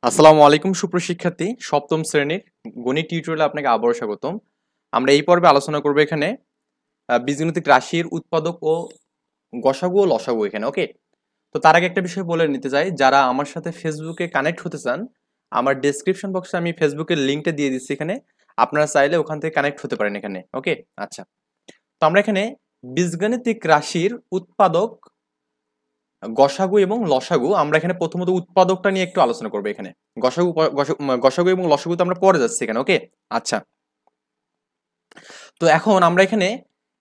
আসসালামু আলাইকুম সুপ্রশিক্ষার্থী সপ্তম শ্রেণীর গণিত টিউটোরিয়ালে আপনাকে আবারও স্বাগতম। আমরা এই পর্বে আলোচনা করব এখানে বীজগণিতিক রাশির উৎপাদক ও গসাগু ও লসাগু এখানে। ওকে, তো তার আগে একটা বিষয় বলে নিতে চাই, যারা আমার সাথে ফেসবুকে কানেক্ট হতে চান, আমার ডেসক্রিপশন বক্সে আমি ফেসবুকের লিঙ্কটা দিয়ে দিচ্ছি এখানে, আপনারা চাইলে ওখান থেকে কানেক্ট হতে পারেন এখানে। ওকে, আচ্ছা, তো আমরা এখানে বীজগণিতিক রাশির উৎপাদক, গসাগু এবং লসাগু, আমরা এখানে প্রথমত উৎপাদকটা নিয়ে একটু আলোচনা করবো এখানে। গসাগু গসাগু এবং লসাগু তো আমরা পরে যাচ্ছি এখানে। ওকে, আচ্ছা, তো এখন আমরা এখানে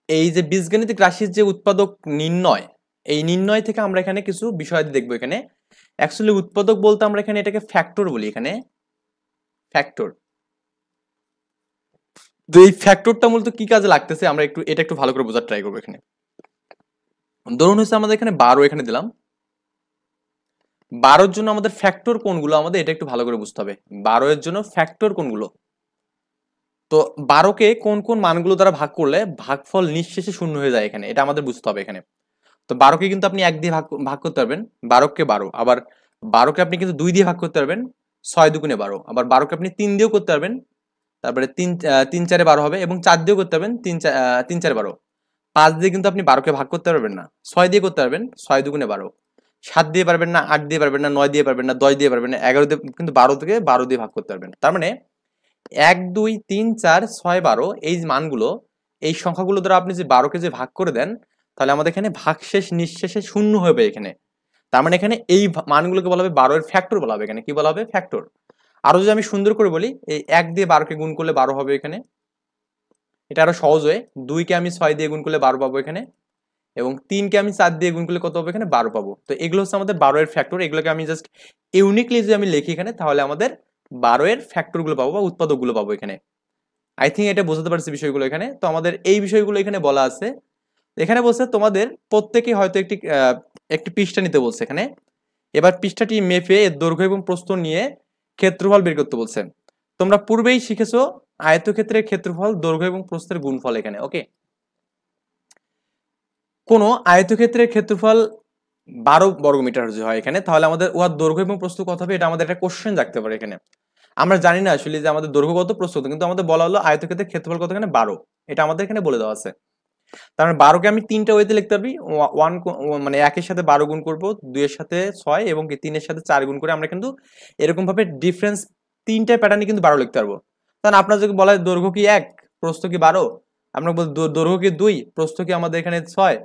এই যে বীজগণিতিক রাশির যে উৎপাদক নির্ণয়, এই নির্ণয় থেকে আমরা এখানে কিছু বিষয় দেখবো এখানে। অ্যাকচুয়ালি উৎপাদক বলতে আমরা এখানে এটাকে ফ্যাক্টর বলি এখানে, ফ্যাক্টর। তো এই ফ্যাক্টরটা মূলত কি কাজে লাগতেছে আমরা এটা একটু ভালো করে বোঝার ট্রাই করবো এখানে। ধরুন হচ্ছে আমাদের এখানে 12 এখানে দিলাম, 12-র জন্য আমাদের ফ্যাক্টর কোনগুলো আমাদের এটা একটু ভালো করে বুঝতে হবে। 12 এর জন্য ফ্যাক্টর কোনগুলো, তো 12কে কোন কোন মানগুলো দ্বারা ভাগ করলে ভাগফল নিঃশেষে শূন্য হয়ে যায় এখানে, এটা আমাদের বুঝতে হবে এখানে। তো 12কে কিন্তু আপনি 1 দিয়ে ভাগ ভাগ করতে পারবেন, 12কে 12, আবার 12কে আপনি কিন্তু 2 দিয়ে ভাগ করতে পারবেন, 6 দুগুণে 12, আবার 12কে আপনি 3 দিয়েও করতে পারবেন, তারপরে 3 4-এ 12 হবে, এবং 4 দিয়েও করতে পারবেন, 3 4-এ 12। 5 দিয়ে কিন্তু আপনি 12কে ভাগ করতে পারবেন না, 6 দিয়ে করতে পারবেন, 6 দুগুণে 12। 7 দিয়ে পারবেন না, 8 দিয়ে পারবেন না, 9 দিয়ে পারবেন না, 10 দিয়ে পারবেন না, 11 দিয়ে, কিন্তু 12 থেকে 12 দিয়ে ভাগ করতে পারবেন। তার মানে 1 2 3 4 6 12 এই মানগুলো, এই সংখ্যাগুলো দ্বারা আপনি যে 12কে যে ভাগ করে দেন, তাহলে আমাদের এখানে ভাগশেষ নিঃশেষে শূন্য হবে এখানে। তার মানে এখানে এই মানগুলোকে বলা হবে 12 এর ফ্যাক্টর বলা হবে এখানে। কি বলা হবে? ফ্যাক্টর। আরো যদি আমি সুন্দর করে বলি, এই 1 দিয়ে 12কে গুণ করলে 12 হবে এখানে, এটা আরো সহজ হয়। 2কে আমি 6 দিয়ে গুণ করলে 12 পাবো এখানে, এবং 3কে আমি 4 দিয়ে গুণ করলে কত হবে এখানে? 12 পাবো। তো এগুলো হচ্ছে আমাদের 12 এর ফ্যাক্টর। এগুলোকে আমি জাস্ট ইউনিকলি যদি আমি লিখি এখানে, তাহলে আমাদের 12 এর ফ্যাক্টর গুলো পাবো বা উৎপাদক গুলো পাবো এখানে। আই থিঙ্ক এটা বোঝাতে পারছি বিষয়গুলো এখানে। তো আমাদের এই বিষয়গুলো এখানে বলা আছে। এখানে বলছে তোমাদের প্রত্যেকেই হয়তো একটি পৃষ্ঠা নিতে বলছে এখানে। এবার পৃষ্ঠাটি মেপে এর দৈর্ঘ্য এবং প্রস্থ নিয়ে ক্ষেত্রফল বের করতে বলছে। তোমরা পূর্বেই শিখেছো আয়তক্ষেত্রের ক্ষেত্রফল দৈর্ঘ্য এবং প্রস্থের গুণফল এখানে। ওকে, কোন আয়তক্ষেত্রের ক্ষেত্রফল 12 বর্গমিটার যদি হয় এখানে, তাহলে আমাদের উহার দৈর্ঘ্য এবং প্রস্থ কত হবে, এটা আমাদের একটা কোশ্চেন রাখতে পারে এখানে। আমরা জানি না আসলে যে আমাদের দৈর্ঘ্য কত, প্রস্থ কত, কিন্তু আমাদের বলা হলো আয়তক্ষেত্রের ক্ষেত্রফল কত এখানে 12, এটা আমাদের এখানে বলে দেওয়া আছে। তার মানে 12কে আমি তিনটা ওয়েতে লিখতে পারি। ওয়ান, মানে 1-এর সাথে 12 গুণ করবো, 2-এর সাথে 6 এবং 3-এর সাথে 4 গুণ করে আমরা কিন্তু এরকম ভাবে ডিফারেন্স তিনটা প্যাটার্নে কিন্তু 12 লিখতে পারবো। তখন আপনার যদি বলা হয় দৈর্ঘ্য কি 1, প্রস্থ কি 12, আমরা বলবো দৈর্ঘ্য কি 2, প্রস্থ কি আমাদের এখানে 6,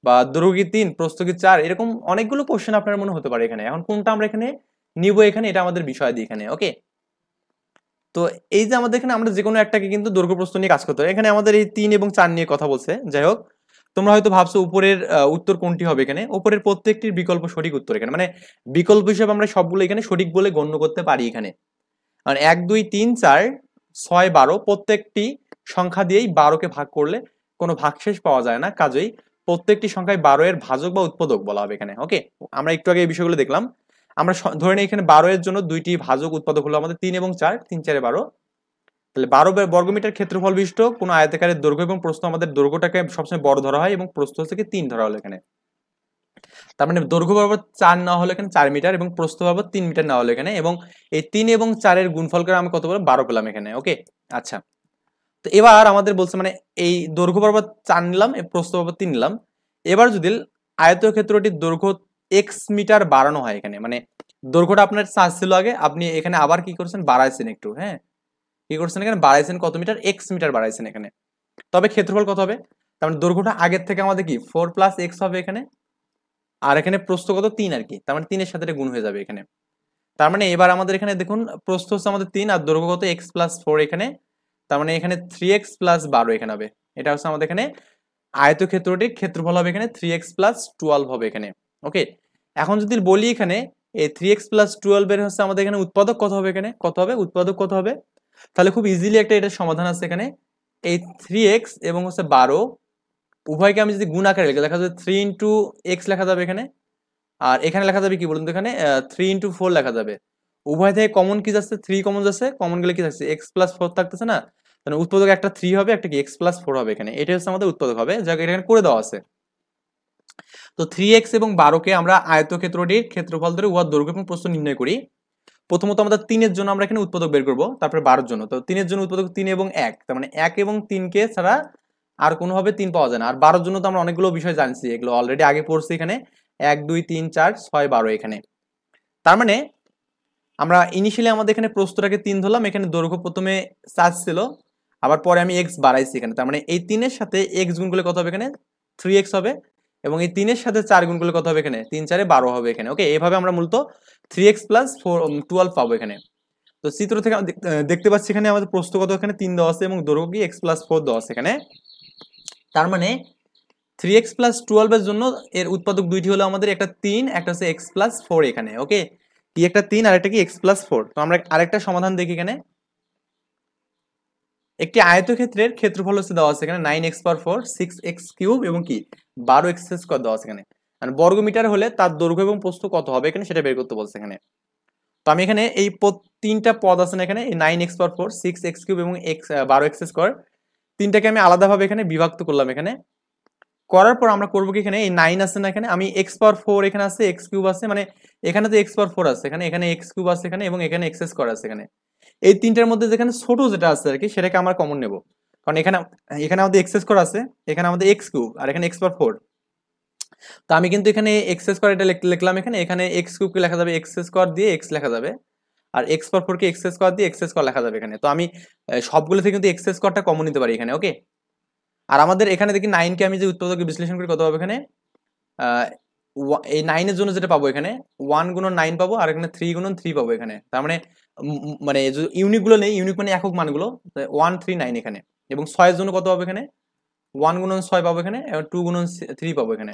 বা দৈর্ঘ্য কি 3, প্রস্থ কি 4, এরকম অনেকগুলো কোশ্চেন আপনার মনে হতে পারে এখানে। এখন কোনটা আমরা এখানে নিব এখানে, এটা আমাদের বিষয় দিই এখানে। ওকে, তো এই যে আমাদের এখানে আমরা যে কোনো একটাকে কিন্তু দৈর্ঘ্য প্রস্থ নিয়ে কাজ করতে হয়। এখানে আমাদের এই 3 এবং 4 নিয়ে কথা বলছে। যাই হোক, তোমরা হয়তো ভাবছো উপরের উত্তর কোনটি হবে এখানে। উপরের প্রত্যেকটির বিকল্প সঠিক উত্তর এখানে, মানে বিকল্প হিসেবে আমরা সবগুলো এখানে সঠিক বলে গণ্য করতে পারি এখানে। মানে 1 2 3 4 6 12 প্রত্যেকটি সংখ্যা দিয়েই 12কে ভাগ করলে কোনো ভাগশেষ পাওয়া যায় না, কাজেই প্রত্যেকটি সংখ্যায় 12 এর ভাজক বা উৎপাদক বলা হবে এখানে। ওকে, আমরা একটু আগে এই বিষয়গুলো দেখলাম। আমরা ধরে নিই এখানে 12 এর জন্য দুইটি ভাজক উৎপাদক হলো আমাদের 3 এবং 4, 3 4 12। তাহলে 12 বর্গমিটার ক্ষেত্রফল বিশিষ্ট কোন আয়তাকারের দৈর্ঘ্য এবং প্রস্থ, আমাদের দৈর্ঘ্যটাকে সবসময় বড় ধরা হয় এবং প্রস্থ হচ্ছে 3 ধরা হলো এখানে। তার মানে দৈর্ঘ্য বরাবর 4 না হলে এখানে 4 মিটার, এবং প্রস্থ বরাবর 3 মিটার না হলো এখানে, এবং এই 3 এবং 4 এর গুণফল করে আমি কত বললাম? 12 পেলাম এখানে। ওকে, আচ্ছা, তো এবার আমাদের বলছে মানে এই দৈর্ঘ্য বরাবর 4 নিলাম, প্রস্থ বরাবর 3 নিলাম। এবার যদি আয়তক্ষেত্রটির দৈর্ঘ্য x মিটার বাড়ানো হয় এখানে, মানে দৈর্ঘ্যটা আপনার 4 ছিল আগে, আপনি এখানে আবার কি করছেন? বাড়াইছেন একটু। হ্যাঁ, কি করছেন এখানে? বাড়াইছেন কত মিটার? x মিটার বাড়াইছেন এখানে। তবে ক্ষেত্রফল কত হবে? তার মানে দৈর্ঘ্যটা আগের থেকে আমাদের কি 4 + x হবে এখানে, আর এখানে প্রস্থ কত? 3 আর কি। তার মানে 3 এর সাথে এটা গুণ হয়ে যাবে এখানে। তার মানে এবার আমাদের এখানে দেখুন প্রস্থ হচ্ছে আমাদের 3 আর দৈর্ঘ্য কত? x + 4 এখানে। তার মানে এখানে 3x + 12 এখানে হবে। এটা হচ্ছে আমাদের এখানে আয়তক্ষেত্রটির ক্ষেত্রফল হবে এখানে 3x + 12 হবে এখানে। ওকে, এখন যদি বলি এখানে এই 3x + 12 এর হচ্ছে আমাদের এখানে উৎপাদক কত হবে এখানে? কত হবে উৎপাদক কত হবে? তাহলে খুব ইজিলি একটা এটার সমাধান আছে এখানে। এই 3x এবং হচ্ছে 12 উভয়কে আমি যদি গুণ আকারে লিখি, লেখা যাবে 3 × x লেখা যাবে এখানে, আর এখানে লেখা যাবে কি বলুন তো? এখানে 3 × 4 লেখা যাবে। উভয় থেকে কমন কি যাচ্ছে? 3 কমন যাচ্ছে, কমন গেলে কি থাকছে? x + 4 থাকতেছে না? তাহলে উৎপাদক একটা 3 হবে, একটা কি x + 4 হবে এখানে। এটা হচ্ছে আমাদের উৎপাদক হবে, যা এখানে করে দেওয়া আছে। তো 3x এবং 12কে আমরা আয়তক্ষেত্রটির ক্ষেত্রফল ধরে উহার দৈর্ঘ্য এবং প্রস্থ নির্ণয় করি। প্রথমত আমাদের 3 এর জন্য আমরা এখানে উৎপাদক বের করব, তারপরে 12 এর জন্য। তো 3 এর জন্য উৎপাদক 3 এবং 1, তার মানে 1 এবং 3 কে ছাড়া আর কোনোভাবে 3 পাওয়া যায় না। আর 12 এর জন্য তো আমরা অনেকগুলো বিষয় জানছি, এগুলো অলরেডি আগে পড়ছি। এখানে 1 2 3 4 6 12 এখানে। তার মানে আমরা ইনিশিয়ালি আমাদের এখানে প্রস্থটাকে 3 ধরলাম, এখানে দৈর্ঘ্য প্রথমে 4 ছিল, আবার পরে আমি x বাড়াইছি এখানে। তার মানে এই 3 এর সাথে x গুণ করলে কত হবে এখানে 3x হবে, এবং এই 3 এর সাথে 4 গুণ করলে কত হবে এখানে 3 4 12 হবে এখানে। ওকে, এইভাবে আমরা মূলত 3x প্লাস 12 পাবো এখানে। তো চিত্র থেকে আমরা দেখতে পাচ্ছি এখানে আমাদের প্রস্থ কত এখানে 3 দেওয়া আছে এবং দৈর্ঘ্য কি x প্লাস 4 দেওয়া আছে এখানে। তার মানে 3x প্লাস 12 এর জন্য এর উৎপাদক দুইটি হলো আমাদের, একটা 3, একটা হচ্ছে x প্লাস 4 এখানে। ওকে, কি একটা 3 আর একটা কি x প্লাস 4। তো আমরা আরেকটা সমাধান দেখি এখানে। একটি আয়তক্ষেত্রের ক্ষেত্রফল হচ্ছে দেওয়া আছে এখানে 9x পাওয়ার 4, 6x কিউব এবং কি 12x স্কয়ার দেওয়া আছে এখানে। মানে বর্গমিটার হলে তার দৈর্ঘ্য এবং প্রস্থ কত হবে এখানে সেটা বের করতে বলছে এখানে। তো আমি এখানে এই তিনটা পদ আছে না এখানে, এই 9x পাওয়ার 4, 6x কিউব এবং 12x স্কয়ার, তিনটাকে আমি আলাদাভাবে এখানে বিভক্ত করলাম এখানে। করার পর আমরা করবো কি, এখানে এই 9 আছে না এখানে, আমি x পাওয়ার 4 এখানে আছে, x কিউব আছে, মানে এখানে তো x পাওয়ার 4 আছে এখানে, এখানে x কিউব আছে এখানে, এবং এখানে x স্কয়ার আছে এখানে। এই তিনটার মধ্যে যেখানে ছোট যেটা আছে আর কি সেটাকে আমরা কমন নেব, কারণ এখানে এখানে আমাদের x স্কয়ার আছে, এখানে আমাদের x কিউব, আর এখানে x পাওয়ার 4। তো আমি কিন্তু এখানে x স্কয়ার এটা লিখলাম এখানে, এখানে x কিউব কে লেখা যাবে x স্কয়ার দিয়ে x লেখা যাবে, আর x পাওয়ার 4 কে x স্কয়ার দিয়ে x স্কয়ার লেখা যাবে এখানে। তো আমি সবগুলো থেকে কিন্তু x স্কয়ারটা কমন নিতে পারি এখানে। ওকে, আর আমাদের এখানে দেখি 9 কে আমি যে উৎপাদকে বিশ্লেষণ করি কত হবে এখানে, এই 9 এর জন্য যেটা পাবো এখানে 1 গুণন 9 পাবো, আর এখানে 3 গুণন 3 পাবো এখানে। তার মানে মানে ইউনিট গুলো নেই, ইউনিট মানে একক মানগুলো 1 3 9 এখানে। এবং 6 এর জন্য কত হবে এখানে 1 গুণন 6 পাবো এখানে, এবং 2 গুণন 3 পাবো এখানে।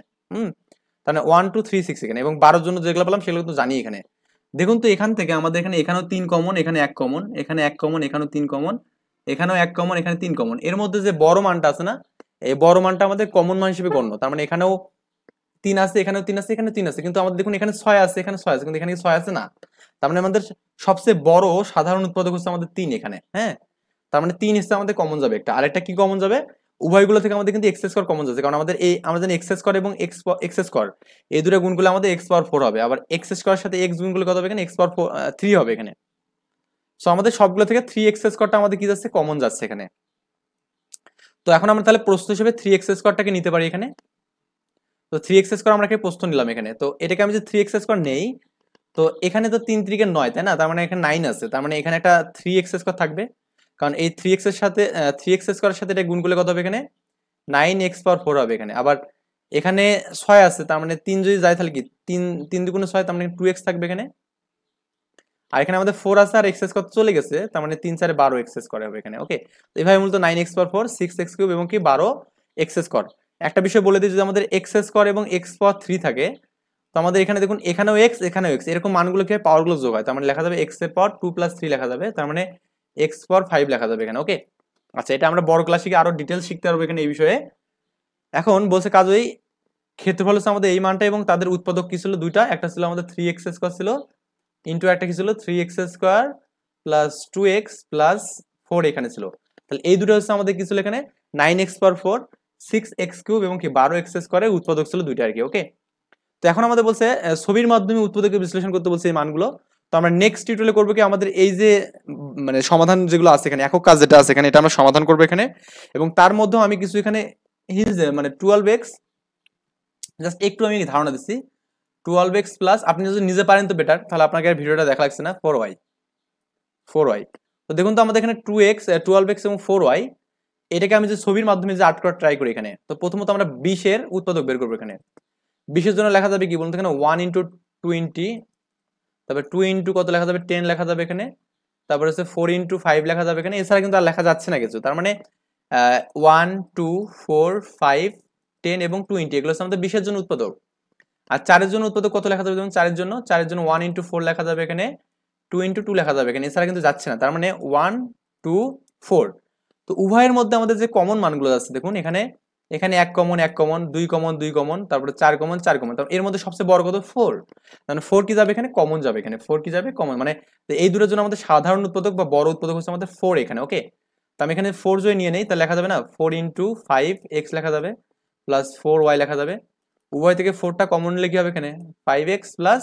তাহলে 1 2 3 6 এখানে, এবং 12 এর জন্য যেগুলো পেলাম সেগুলো তো জানি এখানে। দেখুন তো এখান থেকে আমাদের এখানে এখানেও 3 কমন, এখানে 1 কমন, এখানে 1 কমন, এখানেও 3 কমন, এখানেও 1 কমন, এখানে 3 কমন। এর মধ্যে যে বড় মানটা আছে না, এই বড় মানটা আমাদের কমন মান হিসেবে গণ্য। তার মানে এখানেও 3 আছে, এখানেও 3 আছে, এখানেও 3 আছে, কিন্তু আমাদের দেখুন এখানে 6 আছে, এখানে 6 আছে, কিন্তু এখানে 6 আছে না। তার মানে আমাদের সবচেয়ে বড় সাধারণ উৎপাদক হচ্ছে আমাদের 3 এখানে। হ্যাঁ, তার মানে 3 হিসেবে আমাদের কমন যাবে একটা, আরেকটা কি কমন যাবে, উভয়গুলো থেকে আমাদের কিন্তু এক্স স্কয়ার কমন যাচ্ছে, কারণ আমাদের এই আমরা জানি এক্স স্কয়ার এবং এক্স স্কয়ার এই দুটো গুণ করলে আমাদের এক্স পাওয়ার 4 হবে, আবার এক্স স্কয়ারের সাথে এক্স গুণ করলে কত হবে এখানে এক্স পাওয়ার 3 হবে এখানে। সো আমাদের সবগুলো থেকে 3x স্কয়ারটা আমাদের কি যাচ্ছে কমন যাচ্ছে এখানে। তো এখন আমরা তাহলে প্রস্থ হিসেবে 3x স্কয়ারটাকে নিতে পারি এখানে। তো 3x স্কয়ার আমরা এখানে প্রস্থ নিলাম এখানে, তো এটাকে আমি যদি 3x স্কয়ার নেই, তো এখানে তো 3 3 9, তাই না, তার মানে এখানে 9 আছে, তার মানে এখানে একটা 3x স্কয়ার থাকবে, কারণ এই 3x এর সাথে 3x স্কয়ারের সাথে এটা গুণ করলে কত হবে এখানে 9x পাওয়ার 4 হবে এখানে। আবার এখানে 6 আছে, তার মানে 3 যদি যায় তাহলে কি 3 3 দুগুণে 6, তার মানে 2x থাকবে এখানে। আর এখানে আমাদের 4 আছে আর x স্কয়ার চলে গেছে, তার মানে 3 4 12x স্কয়ার হবে এখানে। ওকে, তো এইভাবে মূলত 9x পাওয়ার 4, 6x কিউব এবং কি 12x স্কয়ার। একটা বিষয় বলে দিই, যদি আমাদের x স্কয়ার এবং x পাওয়ার 3 থাকে, তো আমাদের এখানে দেখুন এখানেও x এখানেও x, এরকম মানগুলো কি পাওয়ার গুলো যোগ হয়, তার মানে লেখা যাবে x এর পাওয়ার 2 + 3 লেখা যাবে, তার মানে x পাওয়ার 5 লেখা যাবে এখানে। ওকে, আচ্ছা, এটা আমরা বড় ক্লাসে আরো ডিটেইলস শিখতে পারবো এখানে এই বিষয়ে। এখন বলছে কাজেই ক্ষেত্রফল হচ্ছে আমাদের এই মানটা, এবং তাদের উৎপাদক কি ছিল দুইটা, একটা ছিল আমাদের 3x স্কয়ার ছিল, ইনটু একটা কি ছিল 3x square plus 2x plus 4 এখানে ছিল। তাহলে এই দুটো হচ্ছে আমাদের কি ছিল এখানে 9x পাওয়ার 4, 6x কিউব এবং কি 12x স্কয়ারের উৎপাদক ছিল দুইটা আর কি। ওকে, তো এখন আমাদের বলছে ছবির মাধ্যমে উৎপাদকের বিশ্লেষণ করতে বলছে এই মানগুলো। তো আমরা নেক্সট টিউটোরিয়ালে করবো কি, আমাদের এই যে মানে সমাধান যেগুলো আছে এখানে, একক কাজ যেটা আছে এখানে, এটা আমরা সমাধান করবো এখানে, এবং তার মধ্যেও আমি কিছু এখানে মানে 12x, জাস্ট একটু আমি ধারণা দিচ্ছি, 12x প্লাস, আপনি যদি নিজে পারেন তো বেটার, তাহলে আপনাকে আর ভিডিওটা দেখা লাগছে না, 4y। তো দেখুন তো আমাদের এখানে 2x 12x এবং 4y, এটাকে আমি যে ছবির মাধ্যমে যে আর্ট করার ট্রাই করি এখানে। তো প্রথমত আমরা 20 এর উৎপাদক বের করবো এখানে। 20 এর জন্য লেখা যাবে কি বলুন তো, এখানে 1 × 20, তারপরে 2 ইন্টু কত লেখা যাবে 10 লেখা যাবে এখানে, তারপরে হচ্ছে 4 × 5 লেখা যাবে এখানে, এছাড়া কিন্তু আর লেখা যাচ্ছে না কিছু। তার মানে 1 2 4 5 10 এবং 20 এগুলো হচ্ছে আমাদের 20 এর জন্য উৎপাদক। আর 4 এর জন্য উৎপাদক কত লেখা যাবে, যেমন 4 এর জন্য 1 × 4 লেখা যাবে এখানে, 2 × 2 লেখা যাবে এখানে, এছাড়া কিন্তু যাচ্ছে না। তার মানে 1 2 4। তো উভয়ের মধ্যে আমাদের যে কমন মানগুলো আছে দেখুন এখানে, এখানে 1 কমন 1 কমন, 2 কমন 2 কমন, তারপরে 4 কমন 4 কমন, তারপর এর মধ্যে সবচেয়ে বড় কত 4, মানে 4 কি যাবে এখানে কমন যাবে এখানে, 4 কি যাবে কমন, মানে এই দুটোর জন্য আমাদের সাধারণ উৎপাদক বা বড় উৎপাদক হচ্ছে আমাদের 4 এখানে। ওকে, তো আমি এখানে 4 যদি নিয়ে নেই, তাহলে লেখা যাবে না 4 × 5x লেখা যাবে প্লাস 4y লেখা যাবে, উভয় থেকে 4টা কমন নিলে কি হবে এখানে 5x প্লাস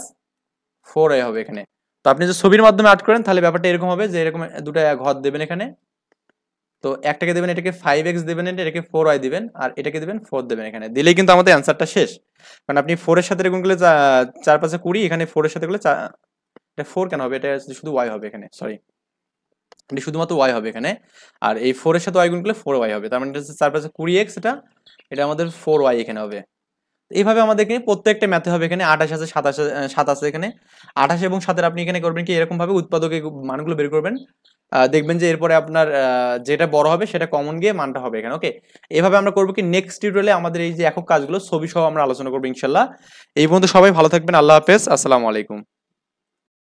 4y হবে এখানে। তো আপনি যে ছবির মাধ্যমে আর্ট করেন তাহলে ব্যাপারটা এরকম হবে যে এরকম দুটো ঘর দেবেন এখানে। তো একটাকে দেবেন, এটাকে 5x দেবেন, এটাকে 4y দিবেন, আর এটাকে দিবেন 4 দেবেন এখানে, দিলেই কিন্তু আমাদের অ্যান্সারটা শেষ। কারণ আপনি 4 এর সাথে গুণ করলে 4 5 20, এখানে 4 এর সাথে করলে এটা 4 কেন হবে, এটা শুধু y হবে এখানে, সরি এটি শুধুমাত্র y হবে এখানে। আর এই 4 এর সাথে y গুণ করলে 4y হবে, তার মানে এটা হচ্ছে 4 5 20x, এটা আমাদের 4y এখানে হবে। এইভাবে আমাদেরকে প্রত্যেকটা ম্যাথে হবে এখানে 28 আছে, 7 আছে এখানে 28 এবং 7 আপনি এখানে করবেন কি এরকম ভাবে উৎপাদকের মানগুলো বের করবেন, দেখবেন যে এরপরে আপনার যেটা বড় হবে সেটা কমন গিয়ে মানটা হবে এখানে। ওকে, এভাবে আমরা করবো কি নেক্সট টিউটোরিয়ালে আমাদের এই যে একক কাজগুলো ছবি সহ আমরা আলোচনা করবো ইনশাল্লাহ। এই পর্যন্ত সবাই ভালো থাকবেন, আল্লাহ হাফেজ, আসসালামু আলাইকুম।